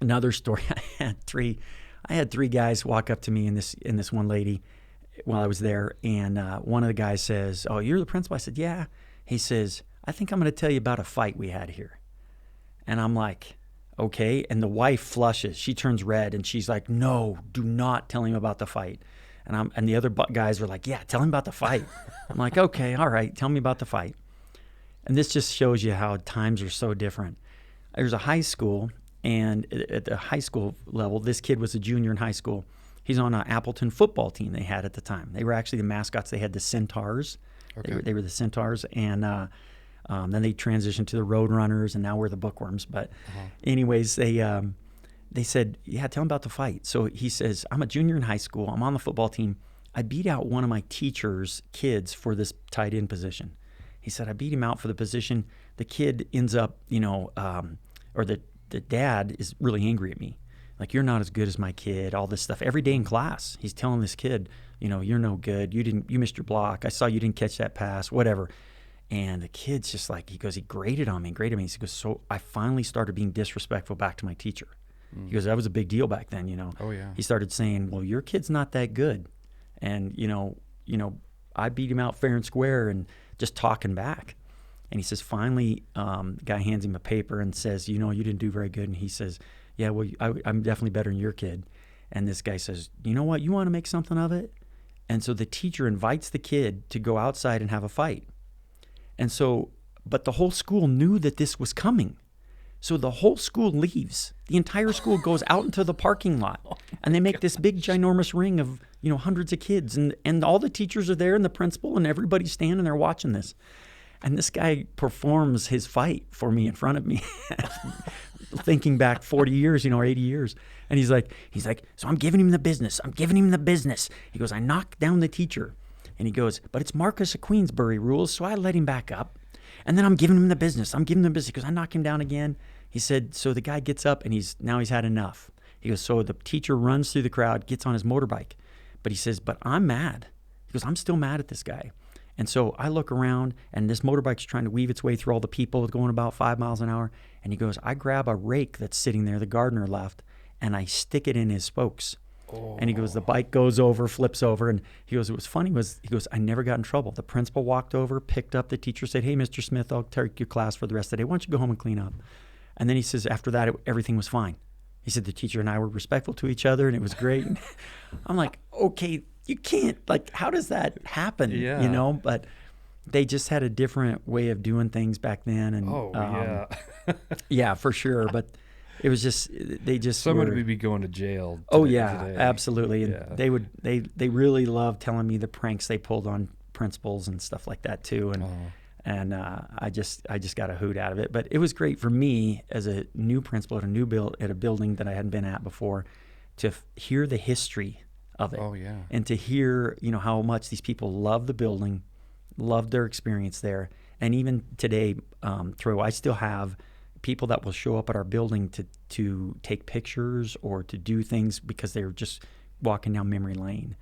Another story. I had three guys walk up to me and this one lady while I was there, and one of the guys says, "Oh, you're the principal?" I said, "Yeah." He says, "I think I'm going to tell you about a fight we had here." And I'm like, "Okay." And the wife flushes. She turns red, and she's like, "No, do not tell him about the fight." And the other guys are like, "Yeah, tell him about the fight." I'm like, "Okay, all right, tell me about the fight." And this just shows you how times are so different. There's a high school, and at the high school level, this kid was a junior in high school. He's on an Appleton football team they had at the time. They were actually the mascots. They had the Centaurs. Okay. They were the Centaurs, and then they transitioned to the Roadrunners, and now we're the Bookworms. But anyways, they said, "Yeah, tell him about the fight." So he says, "I'm a junior in high school. I'm on the football team. I beat out one of my teacher's kids for this tight end position." He said, "I beat him out for the position. The kid ends up, or the dad is really angry at me. Like, you're not as good as my kid, all this stuff. Every day in class, he's telling this kid, you're no good. You missed your block. I saw you didn't catch that pass, whatever." And the kid's just like, he graded on me. He goes, "So I finally started being disrespectful back to my teacher." He goes, "That was a big deal back then, Oh, yeah. He started saying, "Well, your kid's not that good." And, I beat him out fair and square and just talking back. And he says, finally, the guy hands him a paper and says, "You didn't do very good." And he says, "Yeah, well, I'm definitely better than your kid." And this guy says, "You know what? You want to make something of it?" And so the teacher invites the kid to go outside and have a fight. And so, but the whole school knew that this was coming. So the whole school leaves. The entire school goes out into the parking lot, and they make this big, ginormous ring of, hundreds of kids. And all the teachers are there, and the principal, and everybody's standing there watching this. And this guy performs his fight for me in front of me, thinking back 40 years, or 80 years. And he's like, "So I'm giving him the business. He goes, "I knocked down the teacher." And he goes, "But it's Marcus of Queensbury rules, so I let him back up. And then I'm giving him the business. He goes, "I knock him down again." He said, so the guy gets up, and he's had enough. He goes, so the teacher runs through the crowd, gets on his motorbike. But he says, "But I'm mad." He goes, "I'm still mad at this guy." And so I look around, and this motorbike's trying to weave its way through all the people going about 5 miles an hour. And he goes, I grab a rake that's sitting there, the gardener left, and I stick it in his spokes. Oh. And he goes, the bike goes over, flips over. And he goes, it was funny he goes, I never got in trouble. The principal walked over, picked up the teacher, said, "Hey, Mr. Smith, I'll take your class for the rest of the day. Why don't you go home and clean up?" And then he says, after that, everything was fine. He said, the teacher and I were respectful to each other, and it was great. I'm like, okay, you can't, how does that happen? Yeah. But they just had a different way of doing things back then. And yeah. Yeah, for sure. But it was just, somebody would be going to jail today. Oh yeah, absolutely. And they really loved telling me the pranks they pulled on principals and stuff like that too. And I just got a hoot out of it. But it was great for me as a new principal at a building that I hadn't been at before to hear the history of it. Oh yeah. And to hear, how much these people love the building, loved their experience there. And even today, I still have people that will show up at our building to take pictures or to do things because they're just walking down memory lane.